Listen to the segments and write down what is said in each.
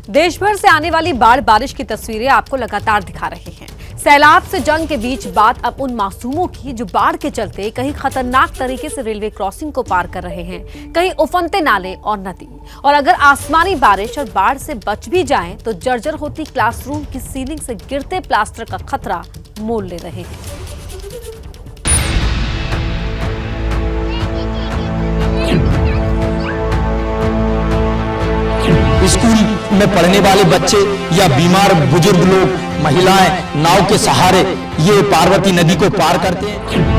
देश भर से आने वाली बाढ़ बारिश की तस्वीरें आपको लगातार दिखा रहे हैं। सैलाब से जंग के बीच बात अब उन मासूमों की जो बाढ़ के चलते कहीं खतरनाक तरीके से रेलवे क्रॉसिंग को पार कर रहे हैं, कहीं उफनते नाले और नदी। और अगर आसमानी बारिश और बाढ़ से बच भी जाएं तो जर्जर होती क्लासरूम की सीलिंग से गिरते प्लास्टर का खतरा मोल ले रहे हैं। स्कूल में पढ़ने वाले बच्चे या बीमार बुजुर्ग लोग, महिलाएं नाव के सहारे ये पार्वती नदी को पार करते हैं।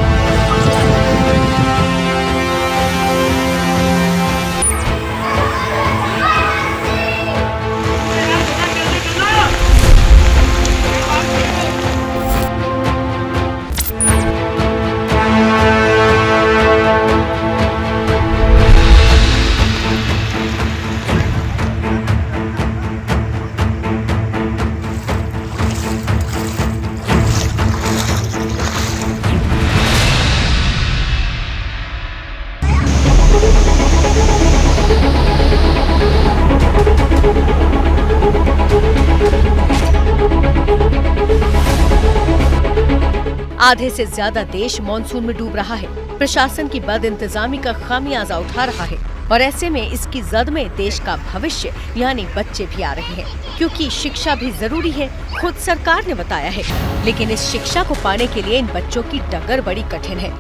आधे से ज्यादा देश मॉनसून में डूब रहा है। प्रशासन की बदइंतजामी का खामियाजा उठा रहा है और ऐसे में इसकी जद में देश का भविष्य यानी बच्चे भी आ रहे हैं, क्योंकि शिक्षा भी जरूरी है, खुद सरकार ने बताया है। लेकिन इस शिक्षा को पाने के लिए इन बच्चों की डगर बड़ी कठिन है।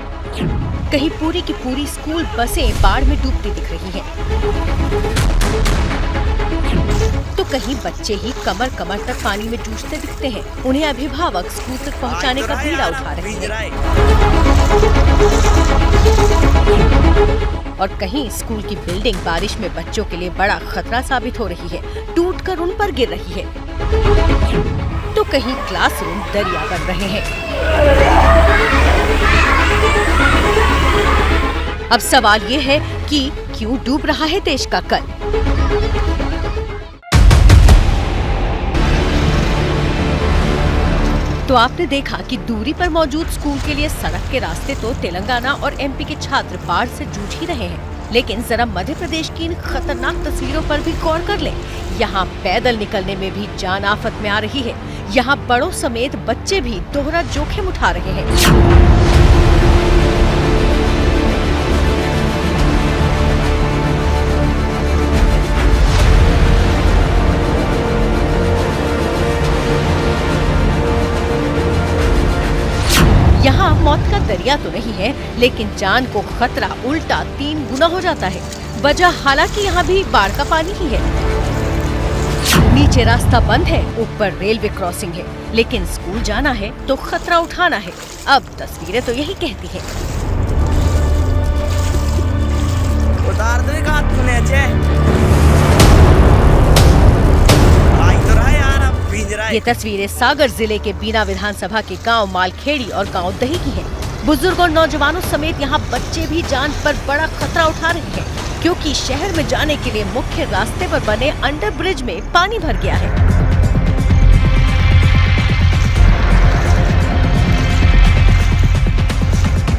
कहीं पूरी की पूरी स्कूल बसें बाढ़ में डूबती दिख रही हैं, तो कहीं बच्चे ही कमर कमर तक पानी में डूबते दिखते हैं। उन्हें अभिभावक स्कूल तक पहुंचाने का बीड़ा उठा रहे हैं। और कहीं स्कूल की बिल्डिंग बारिश में बच्चों के लिए बड़ा खतरा साबित हो रही है, टूटकर उन पर गिर रही है। तो कहीं क्लासरूम दरिया बन रहे हैं। अब सवाल ये है कि क्यों डूब रहा है देश का कल? तो आपने देखा कि दूरी पर मौजूद स्कूल के लिए सड़क के रास्ते तो तेलंगाना और एमपी के छात्र बाढ़ से जूझ ही रहे हैं, लेकिन जरा मध्य प्रदेश की इन खतरनाक तस्वीरों पर भी गौर कर लें। यहाँ पैदल निकलने में भी जान आफत में आ रही है। यहाँ बड़ों समेत बच्चे भी दोहरा जोखिम उठा रहे हैं। यहाँ मौत का दरिया तो नहीं है, लेकिन जान को खतरा उल्टा 3 गुना हो जाता है। वजह हालांकि यहाँ भी बाढ़ का पानी ही है। नीचे रास्ता बंद है, ऊपर रेलवे क्रॉसिंग है, लेकिन स्कूल जाना है तो खतरा उठाना है। अब तस्वीरें तो यही कहती हैं। उतार दे हाथ ये तस्वीरें सागर जिले के बीना विधानसभा के गांव मालखेड़ी और गांव दही की हैं। बुजुर्ग और नौजवानों समेत यहाँ बच्चे भी जान पर बड़ा खतरा उठा रहे हैं, क्योंकि शहर में जाने के लिए मुख्य रास्ते पर बने अंडर ब्रिज में पानी भर गया है।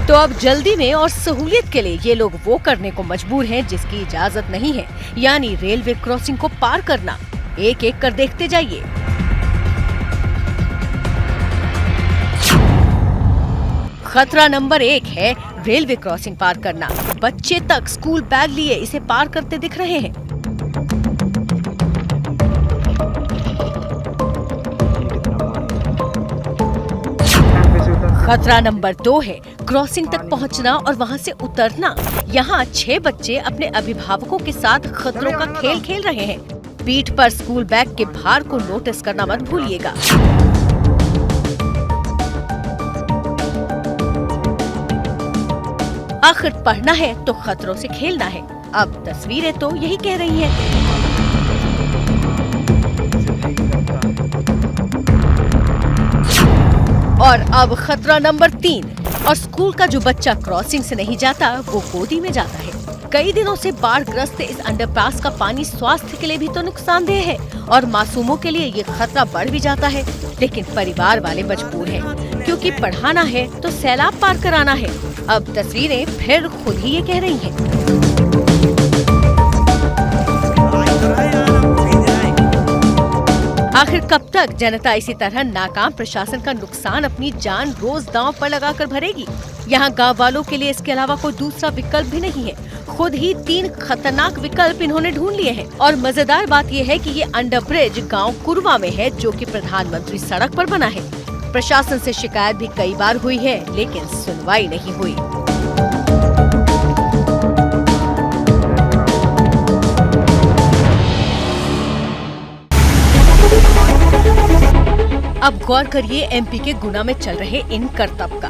तो अब जल्दी में और सहूलियत के लिए ये लोग वो करने को मजबूर हैं जिसकी इजाजत नहीं है, यानी रेलवे क्रॉसिंग को पार करना। एक एक कर देखते जाइए। खतरा नंबर 1 है रेलवे क्रॉसिंग पार करना। बच्चे तक स्कूल बैग लिए इसे पार करते दिख रहे हैं। खतरा नंबर 2 है क्रॉसिंग तक पहुंचना और वहां से उतरना। यहाँ 6 बच्चे अपने अभिभावकों के साथ खतरों का खेल खेल रहे हैं। पीठ पर स्कूल बैग के भार को नोटिस करना मत भूलिएगा। आखिर पढ़ना है तो खतरों से खेलना है। अब तस्वीरें तो यही कह रही हैं। और अब खतरा नंबर 3। और स्कूल का जो बच्चा क्रॉसिंग से नहीं जाता वो गोदी में जाता है। कई दिनों से बाढ़ ग्रस्त इस अंडरपास का पानी स्वास्थ्य के लिए भी तो नुकसानदेह है और मासूमों के लिए ये खतरा बढ़ भी जाता है। लेकिन परिवार वाले मजबूर हैं, क्योंकि पढ़ाना है तो सैलाब पार कराना है। अब तस्वीरें फिर खुद ही ये कह रही हैं। आखिर कब तक जनता इसी तरह नाकाम प्रशासन का नुकसान अपनी जान रोज दांव पर लगाकर भरेगी? यहाँ गांव वालों के लिए इसके अलावा कोई दूसरा विकल्प भी नहीं है। खुद ही 3 खतरनाक विकल्प इन्होंने ढूंढ लिए हैं। और मजेदार बात यह है कि ये अंडरब्रिज गांव कुरवा में है, जो कि प्रधानमंत्री सड़क पर बना है। प्रशासन से शिकायत भी कई बार हुई है, लेकिन सुनवाई नहीं हुई। अब गौर करिए एमपी के गुना में चल रहे इन करतब का।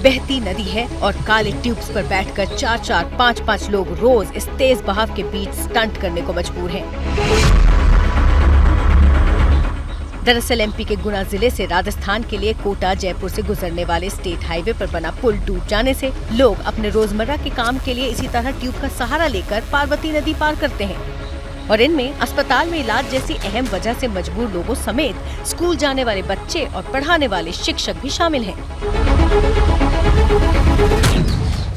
बहती नदी है और काले ट्यूब्स पर बैठकर 4-4, 5-5 लोग रोज इस तेज बहाव के बीच स्टंट करने को मजबूर हैं। दरअसल एमपी के गुना जिले से राजस्थान के लिए कोटा जयपुर से गुजरने वाले स्टेट हाईवे पर बना पुल टूट जाने से लोग अपने रोजमर्रा के काम के लिए इसी तरह ट्यूब का सहारा लेकर पार्वती नदी पार करते हैं। और इनमें अस्पताल में इलाज जैसी अहम वजह से मजबूर लोगों समेत स्कूल जाने वाले बच्चे और पढ़ाने वाले शिक्षक भी शामिल हैं।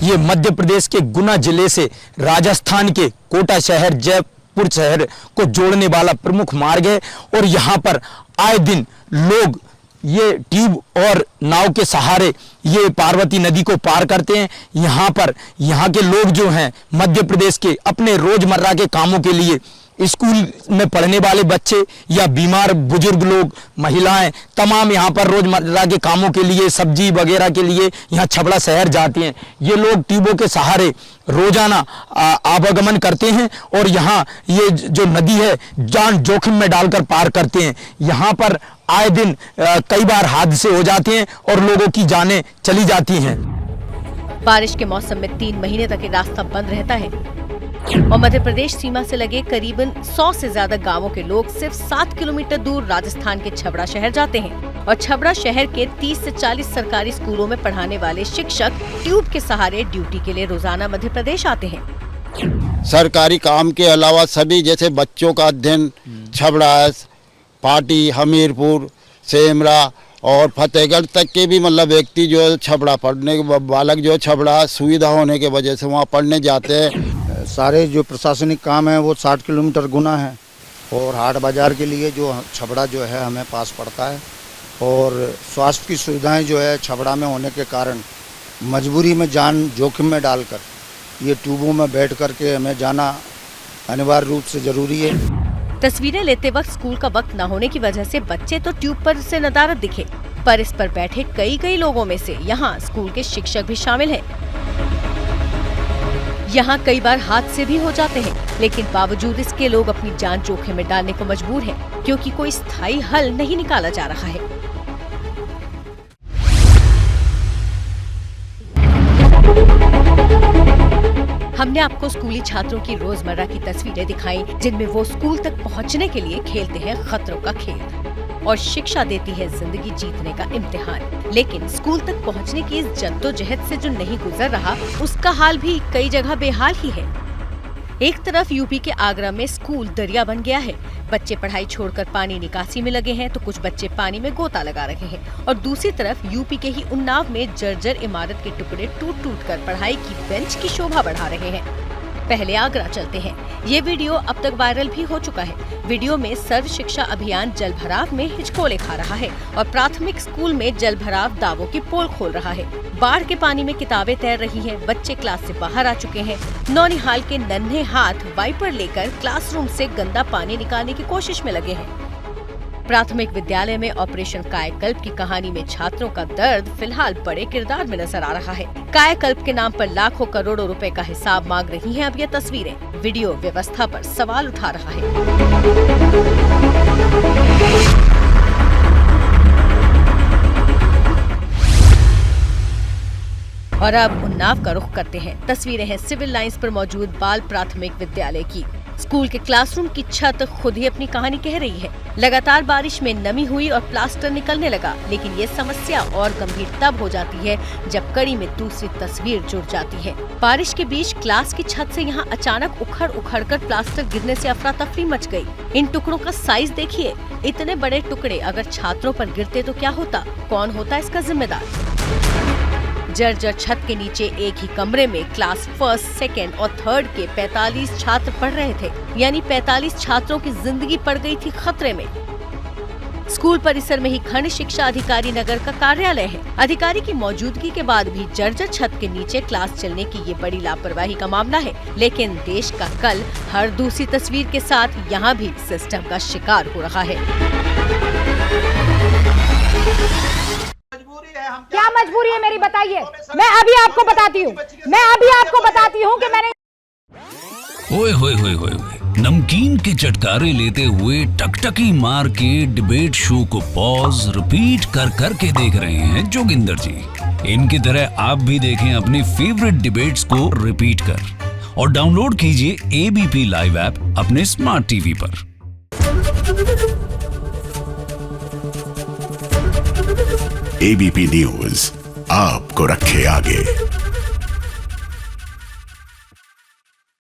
ये मध्य प्रदेश के गुना जिले से राजस्थान के कोटा शहर जयपुर शहर को जोड़ने वाला प्रमुख मार्ग है और यहाँ पर आए दिन लोग ये ट्यूब और नाव के सहारे ये पार्वती नदी को पार करते हैं। यहाँ के लोग जो हैं मध्य प्रदेश के अपने रोजमर्रा के कामों के लिए स्कूल में पढ़ने वाले बच्चे या बीमार बुजुर्ग लोग, महिलाएं, तमाम यहाँ पर रोजमर्रा के कामों के लिए, सब्जी वगैरह के लिए यहाँ छबड़ा शहर जाते हैं। ये लोग ट्यूबों के सहारे रोजाना आवागमन करते हैं और यहाँ ये जो नदी है जान जोखिम में डालकर पार करते हैं। यहाँ पर आए दिन कई बार हादसे हो जाते हैं और लोगों की जानें चली जाती हैं। बारिश के मौसम में 3 महीने तक ये रास्ता बंद रहता है और मध्य प्रदेश सीमा से लगे करीबन 100 से ज्यादा गांवों के लोग सिर्फ 7 किलोमीटर दूर राजस्थान के छबड़ा शहर जाते हैं और छबड़ा शहर के 30 से 40 सरकारी स्कूलों में पढ़ाने वाले शिक्षक ट्यूब के सहारे ड्यूटी के लिए रोजाना मध्य प्रदेश आते हैं। सरकारी काम के अलावा सभी जैसे बच्चों का अध्ययन छबड़ा, पाटी, हमीरपुर, सेमरा और फतेहगढ़ तक के भी मतलब व्यक्ति जो छबड़ा पढ़ने के बालक जो छबड़ा सुविधा होने के वजह से वहाँ पढ़ने जाते हैं। सारे जो प्रशासनिक काम है वो 60 किलोमीटर गुना है और हाट बाजार के लिए जो छबड़ा जो है हमें पास पड़ता है और स्वास्थ्य की सुविधाएं जो है छबड़ा में होने के कारण मजबूरी में जान जोखिम में डालकर ये ट्यूबों में बैठ कर के हमें जाना अनिवार्य रूप से जरूरी है। तस्वीरें लेते वक्त स्कूल का वक्त न होने की वजह से बच्चे तो ट्यूब पर से नदारद दिखे, पर इस पर बैठे कई लोगों में से यहाँ स्कूल के शिक्षक भी शामिल हैं। यहाँ कई बार हादसे भी हो जाते हैं, लेकिन बावजूद इसके लोग अपनी जान जोखिम में डालने को मजबूर हैं, क्योंकि कोई स्थायी हल नहीं निकाला जा रहा है। हमने आपको स्कूली छात्रों की रोजमर्रा की तस्वीरें दिखाई, जिनमें वो स्कूल तक पहुंचने के लिए खेलते हैं खतरों का खेल और शिक्षा देती है जिंदगी जीतने का इम्तिहान। लेकिन स्कूल तक पहुंचने की इस जद्दोजहद से जो नहीं गुजर रहा, उसका हाल भी कई जगह बेहाल ही है। एक तरफ यूपी के आगरा में स्कूल दरिया बन गया है, बच्चे पढ़ाई छोड़कर पानी निकासी में लगे हैं तो कुछ बच्चे पानी में गोता लगा रहे हैं, और दूसरी तरफ यूपी के ही उन्नाव में जर्जर इमारत के टुकड़े टूट कर पढ़ाई की बेंच की शोभा बढ़ा रहे हैं। पहले आगरा चलते हैं। ये वीडियो अब तक वायरल भी हो चुका है। वीडियो में सर्व शिक्षा अभियान जल भराव में हिचकोले खा रहा है और प्राथमिक स्कूल में जल भराव दावों की पोल खोल रहा है। बाढ़ के पानी में किताबें तैर रही हैं, बच्चे क्लास से बाहर आ चुके हैं। नौनिहाल के नन्हे हाथ वाइपर लेकर क्लासरूम से गंदा पानी निकालने की कोशिश में लगे हैं। प्राथमिक विद्यालय में ऑपरेशन कायाकल्प की कहानी में छात्रों का दर्द फिलहाल बड़े किरदार में नजर आ रहा है। कायाकल्प के नाम पर लाखों करोड़ों रुपए का हिसाब मांग रही हैं अब ये तस्वीरें। वीडियो व्यवस्था पर सवाल उठा रहा है। और अब उन्नाव का रुख करते हैं। तस्वीरें हैं सिविल लाइंस पर मौजूद बाल प्राथमिक विद्यालय की। स्कूल के क्लासरूम की छत खुद ही अपनी कहानी कह रही है। लगातार बारिश में नमी हुई और प्लास्टर निकलने लगा, लेकिन ये समस्या और गंभीर तब हो जाती है जब कड़ी में दूसरी तस्वीर जुड़ जाती है। बारिश के बीच क्लास की छत से यहाँ अचानक उखड़ कर प्लास्टर गिरने से अफरा तफरी मच गई। इन टुकड़ों का साइज देखिए, इतने बड़े टुकड़े अगर छात्रों पर गिरते तो क्या होता? कौन होता इसका जिम्मेदार? जर्जर छत के नीचे एक ही कमरे में क्लास फर्स्ट, सेकेंड और थर्ड के 45 छात्र पढ़ रहे थे, यानी 45 छात्रों की जिंदगी पड़ गई थी खतरे में। स्कूल परिसर में ही खंड शिक्षा अधिकारी नगर का कार्यालय है। अधिकारी की मौजूदगी के बाद भी जर्जर छत के नीचे क्लास चलने की ये बड़ी लापरवाही का मामला है। लेकिन देश का कल हर दूसरी तस्वीर के साथ यहाँ भी सिस्टम का शिकार हो रहा है। क्या मजबूरी है मेरी, बताइए। मैं अभी आपको बताती हूँ कि मैंने ओए होए होए होए होए। नमकीन के चटकारे लेते हुए टकटकी मार के डिबेट शो को पॉज रिपीट कर कर के देख रहे हैं जोगिंदर जी। इनकी तरह आप भी देखें अपनी फेवरेट डिबेट्स को रिपीट कर और डाउनलोड कीजिए एबीपी लाइव ऐप अपने स्मार्ट टीवी पर। एबीपी न्यूज आपको रखे आगे।